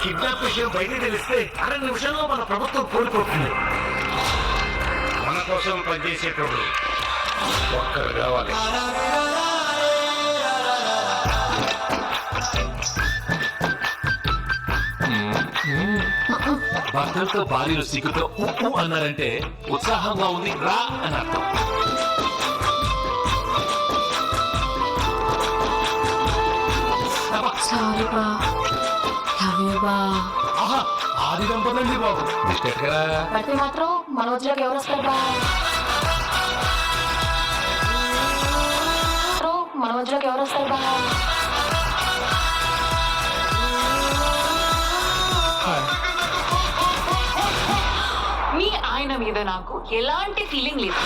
Kidnap విషయం బయట తెలిస్తే 6 నిమిషాల్లో మన ప్రభుత్వం కోల్పోతుంది. మన కోసం పనిచేసేటప్పుడు ఒక్కరు కావాలి. భర్తలతో భార్యలు సిగ్గుతో ఉప్పు అన్నారంటే ఉత్సాహంగా ఉంది రా అని అర్థం. ఆహా, ఆది దంపతండి బాబు. మిస్టేక్ కదా. పడితే మాత్రం మన వజ్రాకి ఎవరు వస్తారు బా? మన వజ్రాకి ఎవరు వస్తారు బా? మీ ఆయన మీద నాకు ఎలాంటి ఫీలింగ్ లేదు.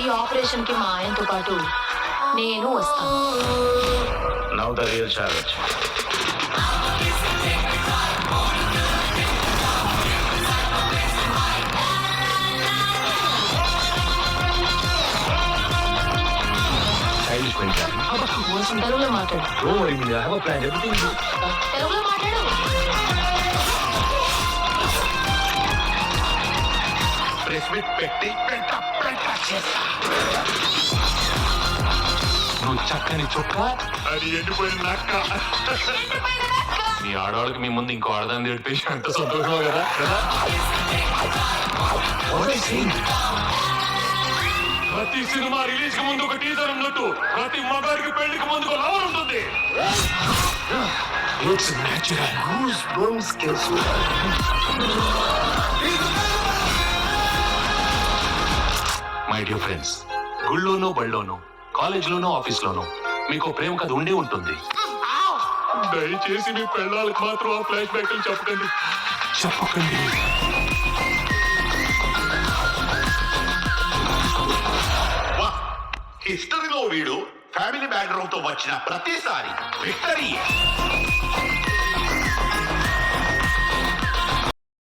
ఈ ఆపరేషన్ కి మా ఆయనతో పాటు నేను వస్తాను. Now the real challenge. Childish mentality. కొంచెం తెలుగులో మాట్లాడు. Don't worry, Meena. I have a plan. Everything is good. తెలుగులో మాట్లాడు. Press with petti. నువ్వు చక్కని చుక్క, అది ఎండిపోయిన నక్క. మీ ఆడవాళ్ళకి మీ ముందు ఇంకో ఆడదాన్ని తిడితే ఎంత సంతోషమో కదా. ప్రతి సినిమా రిలీజ్ కి ముందు ఒక టీజర్ ఉన్నట్టు ప్రతి మగాడికి పెళ్లికి ముందు ఒక లవర్ ఉంటుంది. It's natural. Goosebumps kills you. My dear friends, గుళ్ళోనో బళ్ళోనో కాలేజ్లోనో ఆఫీస్లోనో మీకు ప్రేమ కథ ఉండే ఉంటుంది. దయచేసి మీ పెళ్ళాలకు మాత్రం ఆ ఫ్లాష్ బ్యాక్లు చెప్పకండి. హిస్టరీలో వీడు ఫ్యామిలీ బ్యాక్గ్రౌండ్ తో వచ్చిన ప్రతిసారి విక్టరీ.